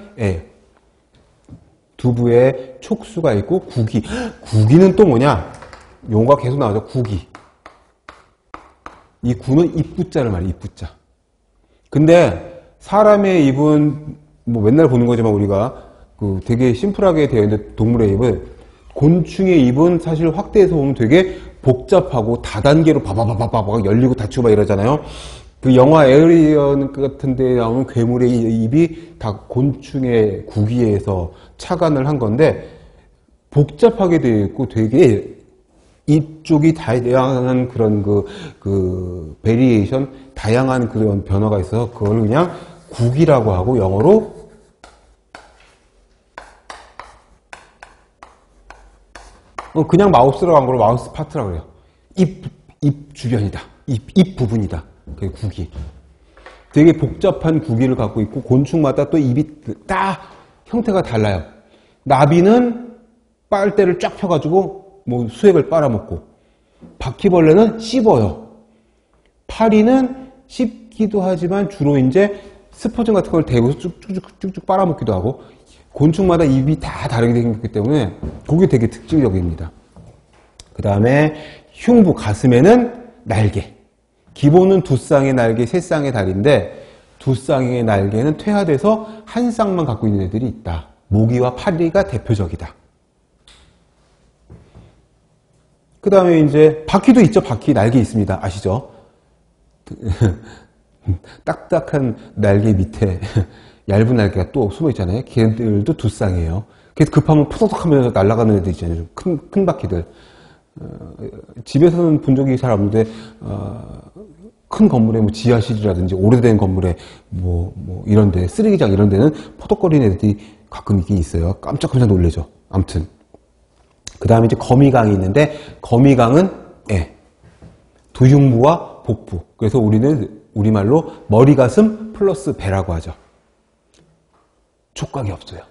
두부에 촉수가 있고 구기. 구기는 또 뭐냐? 용어가 계속 나오죠. 구기. 이 구는 입구자를 말해요. 입구자. 근데 사람의 입은 뭐 맨날 보는 거지만 우리가 그 되게 심플하게 되어 있는 동물의 입은, 곤충의 입은 사실 확대해서 보면 되게 복잡하고 다단계로 바바바바바 열리고 닫히고 막 이러잖아요. 그 영화 에어리언 같은 데 나오는 괴물의 입이 다 곤충의 구기에서 착안을 한 건데, 복잡하게 되어 있고 되게 입 쪽이 다양한 그런 그 베리에이션, 다양한 그런 변화가 있어서 그걸 그냥 구기라고 하고, 영어로 그냥 마우스라고 한 거로 마우스 파트라고 그래요. 입 주변이다. 입 부분이다. 그게 구기. 되게 복잡한 구기를 갖고 있고, 곤충마다 또 입이 딱 형태가 달라요. 나비는 빨대를 쫙 펴가지고 뭐 수액을 빨아먹고, 바퀴벌레는 씹어요. 파리는 씹기도 하지만 주로 이제 스포전 같은 걸 대고 쭉쭉 빨아먹기도 하고, 곤충마다 입이 다 다르게 생겼기 때문에 그게 되게 특징적입니다. 그 다음에 흉부, 가슴에는 날개. 기본은 두 쌍의 날개, 세 쌍의 다리인데, 두 쌍의 날개는 퇴화돼서 한 쌍만 갖고 있는 애들이 있다. 모기와 파리가 대표적이다. 그 다음에 이제 바퀴도 있죠. 바퀴 날개 있습니다. 아시죠? 딱딱한 날개 밑에 얇은 날개가 또 숨어 있잖아요. 걔들도 두 쌍이에요. 그래서 급하면 푸석푸석 하면서 날아가는 애들 있잖아요. 큰 바퀴들. 집에서는 본 적이 잘 없는데, 큰 건물에 뭐 지하실이라든지 오래된 건물에 뭐 이런데, 쓰레기장 이런 데는 포덕거리는 애들이 가끔 있긴 있어요. 깜짝깜짝 놀래죠. 아무튼. 그 다음에 이제 거미강이 있는데, 거미강은 두흉부와 복부. 그래서 우리는 우리말로 머리, 가슴 플러스 배라고 하죠. 촉각이 없어요.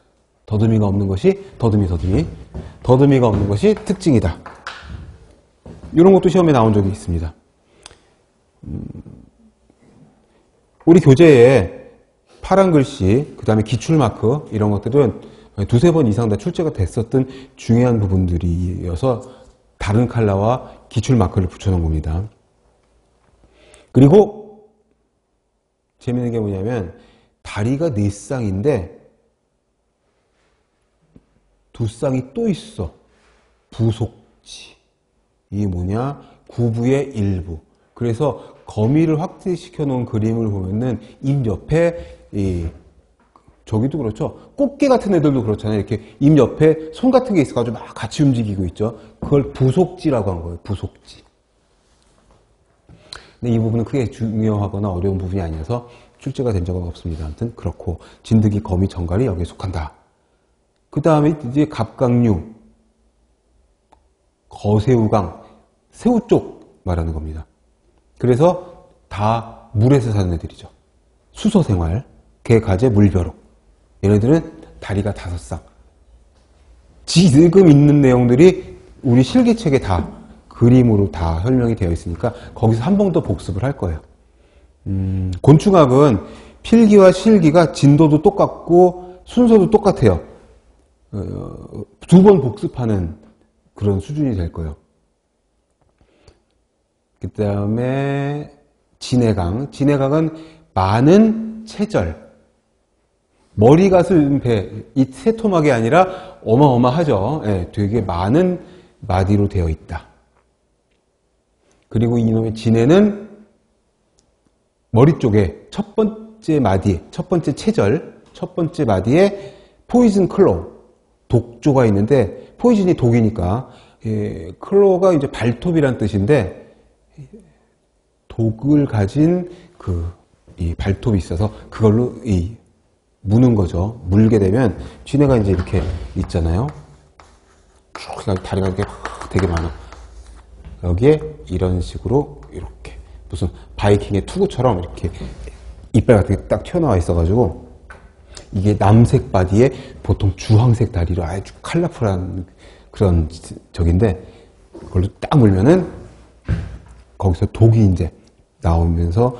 더듬이가 없는 것이 더듬이가 없는 것이 특징이다. 이런 것도 시험에 나온 적이 있습니다. 우리 교재에 파란 글씨, 그 다음에 기출마크 이런 것들은 두세 번 이상 다 출제가 됐었던 중요한 부분들이어서 다른 컬러와 기출마크를 붙여놓은 겁니다. 그리고 재밌는 게 뭐냐면, 다리가 네 쌍인데 두 쌍이 또 있어. 부속지. 이게 뭐냐? 구부의 일부. 그래서 거미를 확대시켜 놓은 그림을 보면은 입 옆에 저기도 그렇죠. 꽃게 같은 애들도 그렇잖아요. 이렇게 입 옆에 손 같은 게 있어가지고 막 같이 움직이고 있죠. 그걸 부속지라고 한 거예요. 부속지. 근데 이 부분은 크게 중요하거나 어려운 부분이 아니어서 출제가 된 적은 없습니다. 아무튼 그렇고, 진드기, 거미, 정갈이 여기에 속한다. 그 다음에 이제 갑각류, 거새우강, 새우 쪽 말하는 겁니다. 그래서 다 물에서 사는 애들이죠. 수소생활, 개, 가재, 물벼룩. 얘네들은 다리가 5쌍. 지금 있는 내용들이 우리 실기책에 다 그림으로 다 설명이 되어 있으니까 거기서 한 번 더 복습을 할 거예요. 곤충학은 필기와 실기가 진도도 똑같고 순서도 똑같아요. 2번 복습하는 그런 수준이 될 거예요. 그 다음에 진해강. 진해강은 많은 체절. 머리, 가슴, 배. 이 세 토막이 아니라 어마어마하죠. 되게 많은 마디로 되어 있다. 그리고 이놈의 진해는 머리 쪽에 첫 번째 마디, 첫 번째 체절, 첫 번째 마디에 포이즌 클로우, 독조가 있는데, 포이즌이 독이니까, 클로우가 이제 발톱이란 뜻인데, 독을 가진 이 발톱이 있어서 그걸로 무는 거죠. 물게 되면 쥐네가 이제 이렇게 있잖아요. 쭉 다리가 이렇게 되게 많아. 여기에 이런 식으로 이렇게 무슨 바이킹의 투구처럼 이렇게 이빨 같은 게 딱 튀어나와 있어가지고, 이게 남색 바디에 보통 주황색 다리로 아주 컬러풀한 그런 적인데, 그걸로 딱 물면은 거기서 독이 이제 나오면서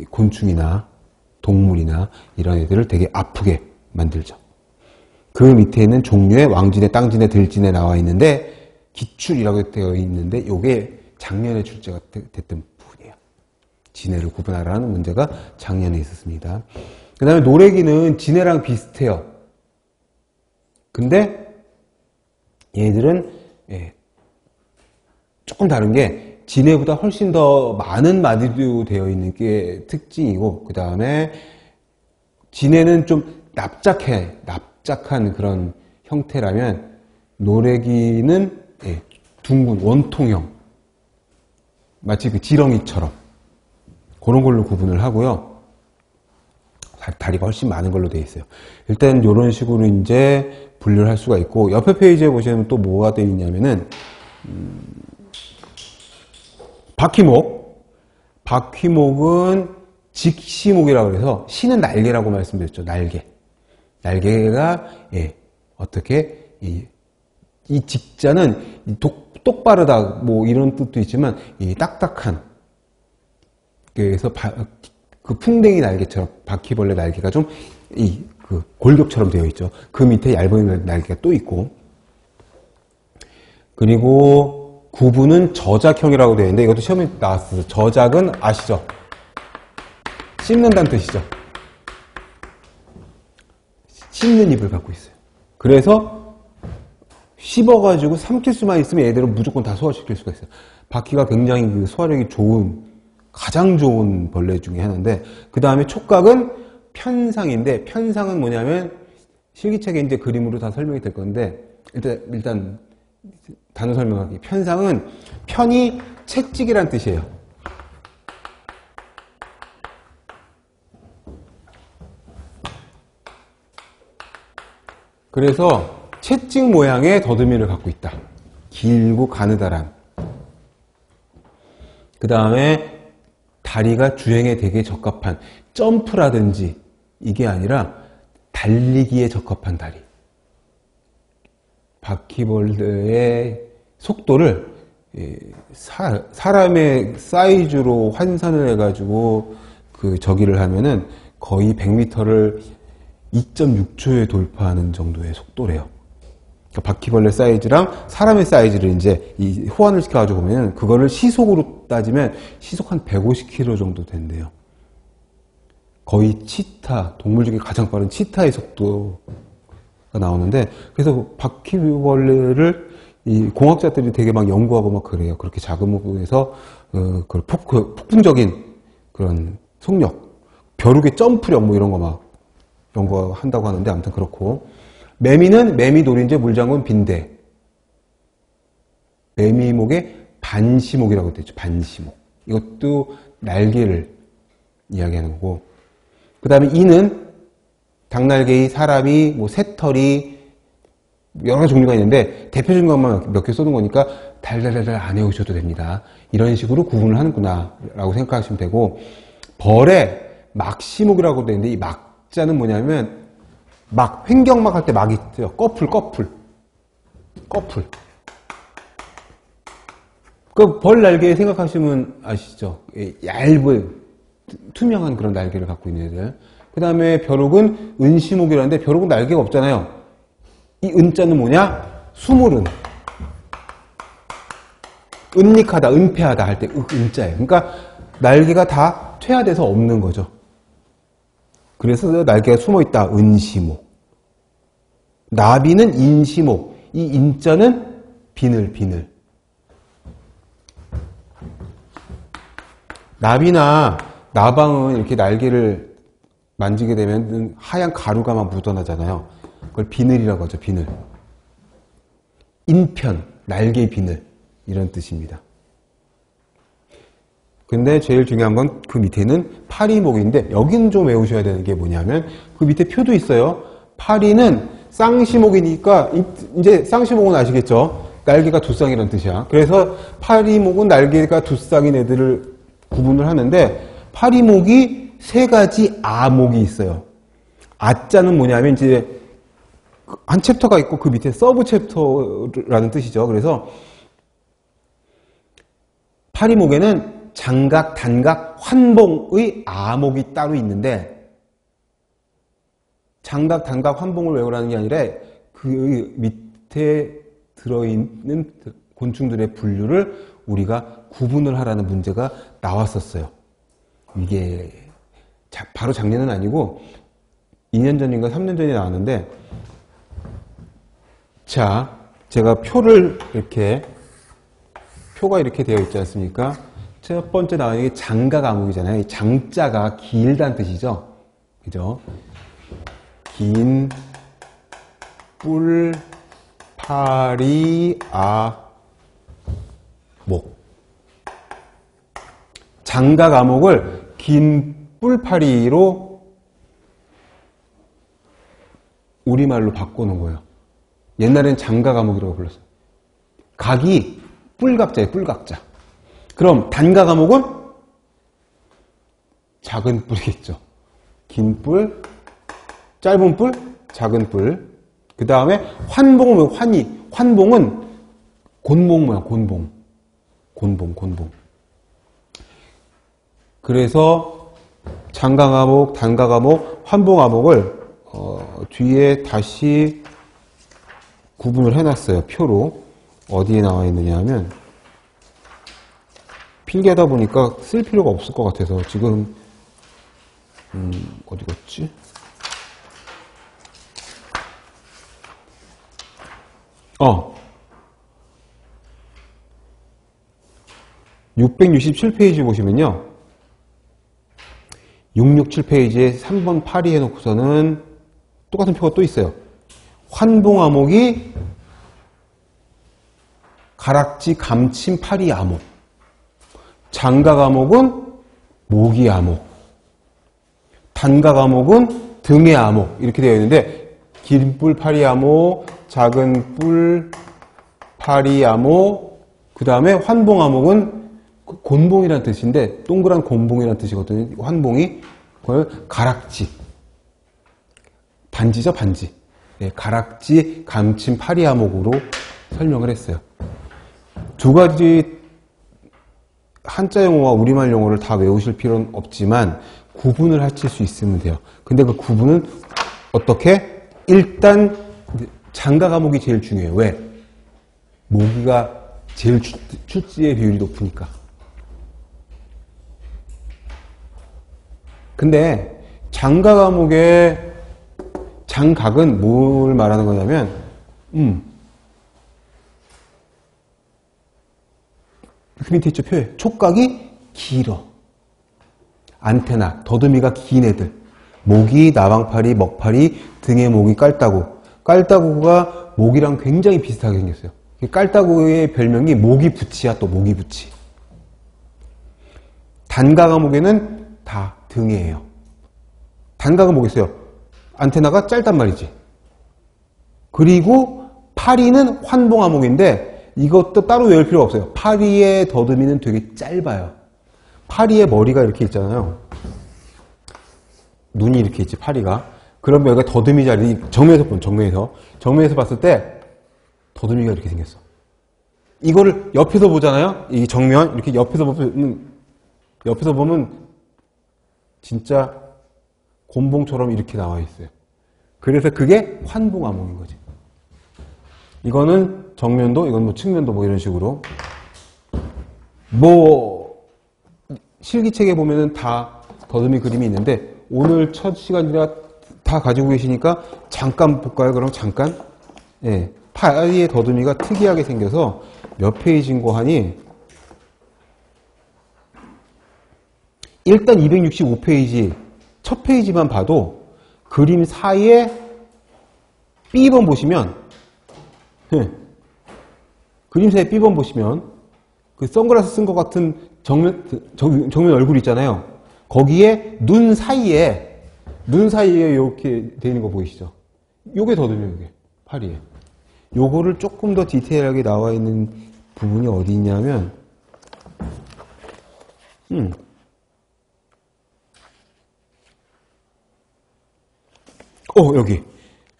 곤충이나 동물이나 이런 애들을 되게 아프게 만들죠. 그 밑에 있는 종류의 왕진에, 땅진에, 들진에 나와 있는데 기출이라고 되어 있는데 이게 작년에 출제가 됐던 부분이에요. 진해를 구분하라는 문제가 작년에 있었습니다. 그 다음에 노래기는 진해랑 비슷해요. 근데 얘들은 조금 다른 게 진해보다 훨씬 더 많은 마디로 되어 있는 게 특징이고, 그 다음에 진해는 좀 납작한 그런 형태라면 노래기는 둥근 원통형, 마치 그 지렁이처럼 그런 걸로 구분을 하고요. 다리가 훨씬 많은 걸로 되어 있어요. 일단 이런 식으로 이제 분류를 할 수가 있고, 옆에 페이지에 보시면 또 뭐가 되어 있냐면은 바퀴목은 직시목이라고 해서 시는 날개라고 말씀드렸죠. 날개가 어떻게 이 직자는 똑바르다 뭐 이런 뜻도 있지만 이 딱딱한, 그래서 그 풍뎅이 날개처럼 바퀴벌레 날개가 좀 그 골격처럼 되어 있죠. 그 밑에 얇은 날개가 또 있고, 그리고 구분은 저작형이라고 되어 있는데 이것도 시험에 나왔어요. 저작은 아시죠? 씹는다는 뜻이죠. 씹는 입을 갖고 있어요. 그래서 씹어가지고 삼킬 수만 있으면 얘들은 무조건 다 소화시킬 수가 있어요. 바퀴가 굉장히 그 소화력이 가장 좋은 벌레 중에 하나인데, 그 다음에 촉각은 편상인데, 편상은 뭐냐면 실기책에 이제 그림으로 다 설명이 될 건데, 일단 단어 설명하기. 편상은 편이 채찍이란 뜻이에요. 그래서 채찍 모양의 더듬이를 갖고 있다. 길고 가느다란. 그 다음에 다리가 주행에 되게 적합한, 점프라든지 이게 아니라 달리기에 적합한 다리. 바퀴벌레의 속도를 사람의 사이즈로 환산을 해가지고 저기를 하면은 거의 100m를 2.6초에 돌파하는 정도의 속도래요. 그러니까 바퀴벌레 사이즈랑 사람의 사이즈를 이제 호환을 시켜가지고 보면 그거를 시속으로 따지면 시속 한 150km 정도 된대요. 거의 치타, 동물 중에 가장 빠른 치타의 속도가 나오는데, 그래서 바퀴벌레를 이 공학자들이 되게 막 연구하고 막 그래요. 그렇게 작은 부분에서 그 폭풍적인 그런 속력, 벼룩의 점프력 뭐 이런 거 막 연구한다고 하는데, 아무튼 그렇고, 매미는 매미돌인지 물장군 빈대, 매미목의 반시목이라고 되죠. 반시목. 이것도 날개를 이야기하는 거고, 그 다음에 이는 닭날개이, 사람이, 뭐 새털이 여러 가지 종류가 있는데 대표적인 것만 몇 개 써둔 거니까 달달달달 안 외우셔도 됩니다. 이런 식으로 구분을 하는구나 라고 생각하시면 되고, 벌에 막시목이라고 되어 있는데 이 막자는 뭐냐면 횡격막 할 때 막 있죠. 꺼풀. 그 벌 날개 생각하시면 아시죠? 얇은 투명한 그런 날개를 갖고 있는 애들. 그 다음에 벼룩은 은시목이라는데 벼룩은 날개가 없잖아요. 이 은자는 뭐냐? 수물은. 은닉하다, 은폐하다 할 때 은자예요. 그러니까 날개가 다 퇴화돼서 없는 거죠. 그래서 날개가 숨어있다. 은시목. 나비는 인시목. 이 인자는 비늘. 나비나 나방은 이렇게 날개를 만지게 되면 하얀 가루가 막 묻어나잖아요. 그걸 비늘이라고 하죠. 비늘. 인편, 날개의 비늘 이런 뜻입니다. 근데 제일 중요한 건 그 밑에는 파리목인데, 여기는 좀 외우셔야 되는 게 뭐냐면 그 밑에 표도 있어요. 파리는 쌍시목이니까, 이제 쌍시목은 아시겠죠? 날개가 두 쌍이라는 뜻이야. 그래서 파리목은 날개가 두 쌍인 애들을 구분을 하는데, 파리목이 세 가지 아목이 있어요. 아자는 뭐냐면 이제 한 챕터가 있고 그 밑에 서브 챕터라는 뜻이죠. 그래서 파리목에는 장각, 단각, 환봉의 암흑이 따로 있는데 장각, 단각, 환봉을 외우라는 게 아니라 그 밑에 들어있는 곤충들의 분류를 우리가 구분을 하라는 문제가 나왔었어요. 이게 바로 작년은 아니고 2년 전인가 3년 전에 나왔는데, 자, 제가 표가 이렇게 되어 있지 않습니까? 첫 번째 나온 게 장각 암흑이잖아요. 이 장자가 길다는 뜻이죠. 그죠? 긴 뿔, 파리, 목. 장각 암흑을 긴 뿔파리로 우리말로 바꾸는 거예요. 옛날엔 장각 암흑이라고 불렀어요. 각이 뿔각자예요, 뿔각자. 그럼 단각 암흑은 작은 뿔이겠죠. 긴 뿔, 짧은 뿔, 작은 뿔. 그 다음에 환봉은 왜 환봉은 곤봉 뭐야, 곤봉. 그래서 장각 암흑, 단각 암흑, 환봉 암흑을 뒤에 다시 구분을 해놨어요. 표로. 어디에 나와 있느냐 하면, 필기하다 보니까 쓸 필요가 없을 것 같아서 지금 어디 갔지? 어, 667페이지 보시면요, 667페이지에 3번 파리 해놓고서는 똑같은 표가 또 있어요. 환봉 암흑이 가락지 감침 파리 암흑, 장각 암흑은 모기 암흑, 단각 암흑은 등의 암흑, 이렇게 되어 있는데, 긴 뿔 파리 암흑, 작은 뿔 파리 암흑, 그 다음에 환봉 암흑은 곤봉이라는 뜻인데, 동그란 곤봉이라는 뜻이거든요. 환봉이 그걸 가락지, 반지죠, 반지. 네, 가락지 감침 파리 암흑으로 설명을 했어요. 두 가지 한자 용어와 우리말 용어를 다 외우실 필요는 없지만 구분을 하실 수 있으면 돼요. 근데 그 구분은 어떻게? 일단 장각 암흑이 제일 중요해요. 왜? 모기가 제일 출지의 비율이 높으니까. 근데 장각 암흑의 장각은 뭘 말하는 거냐면, 그 밑에 있죠, 표에. 촉각이 길어. 안테나, 더듬이가 긴 애들. 모기, 나방파리, 먹파리, 등의 목이 깔따구. 깔따구가 모기랑 굉장히 비슷하게 생겼어요. 깔따구의 별명이 모기부치야, 또 모기부치. 단각 암흑에는 다 등이에요. 단각은 뭐겠어요? 안테나가 짧단 말이지. 그리고 파리는 환봉 암흑인데, 이것도 따로 외울 필요가 없어요. 파리의 더듬이는 되게 짧아요. 파리의 머리가 이렇게 있잖아요. 눈이 이렇게 있지, 파리가. 그러면 여기가 더듬이 자리, 정면에서 봤을 때 더듬이가 이렇게 생겼어. 이거를 옆에서 보잖아요. 이 정면, 이렇게 옆에서 보면 진짜 곤봉처럼 이렇게 나와 있어요. 그래서 그게 환봉 암흑인 거지. 이거는 정면도, 이건 뭐 측면도 뭐 이런 식으로. 뭐, 실기책에 보면은 다 더듬이 그림이 있는데, 오늘 첫 시간이라 다 가지고 계시니까 잠깐 볼까요? 그럼 잠깐. 예. 파리의 더듬이가 특이하게 생겨서 몇 페이지인 거 하니, 일단 265페이지, 첫 페이지만 봐도 그림 사이에 B번 보시면, 그림 사이에 B번 보시면 그 선글라스 쓴 것 같은 정면 얼굴 있잖아요. 거기에 눈 사이에 이렇게 되어 있는 거 보이시죠? 요게 더듬이에요, 요게. 파리에. 요거를 조금 더 디테일하게 나와 있는 부분이 어디 있냐면, 여기.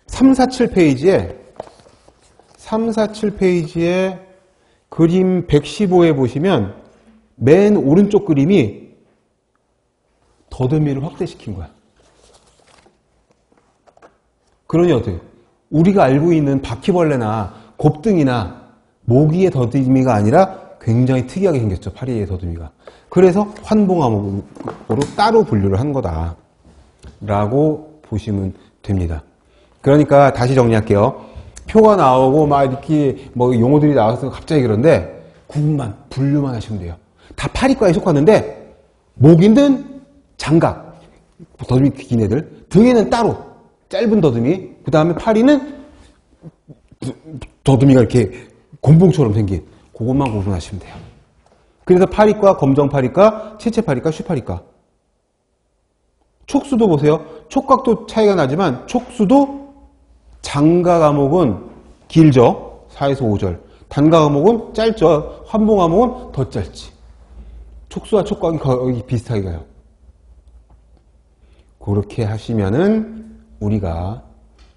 347페이지에 그림 115에 보시면 맨 오른쪽 그림이 더듬이를 확대시킨 거야. 그러니 어때요? 우리가 알고 있는 바퀴벌레나 곱등이나 모기의 더듬이가 아니라 굉장히 특이하게 생겼죠. 파리의 더듬이가. 그래서 환봉암으로 따로 분류를 한 거다 라고 보시면 됩니다. 그러니까 다시 정리할게요. 표가 나오고 막 이렇게 뭐 용어들이 나와서 갑자기 그런데 구분만 분류만 하시면 돼요. 다 파리과에 속하는데 목이든 장갑 더듬이 긴 애들, 등에는 따로 짧은 더듬이, 그 다음에 파리는 더듬이가 이렇게 곤봉처럼 생긴 그것만 구분하시면 돼요. 그래서 파리과, 검정파리과, 채채파리과, 쉬파리과. 촉수도 보세요. 촉각도 차이가 나지만 촉수도 장가 과목은 길죠. 4에서 5절. 단가 과목은 짧죠. 환봉 과목은 더 짧지. 촉수와 촉각이 거의 비슷하게 가요. 그렇게 하시면은 우리가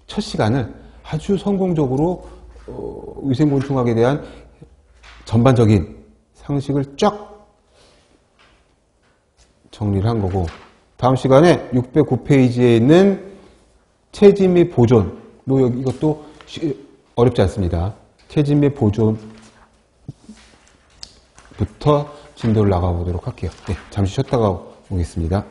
첫 시간을 아주 성공적으로 위생곤충학에 대한 전반적인 상식을 쫙 정리를 한 거고, 다음 시간에 609페이지에 있는 체질 및 보존, 이것도 어렵지 않습니다. 체질 및 보존부터 진도를 나가보도록 할게요. 네, 잠시 쉬었다가 오겠습니다.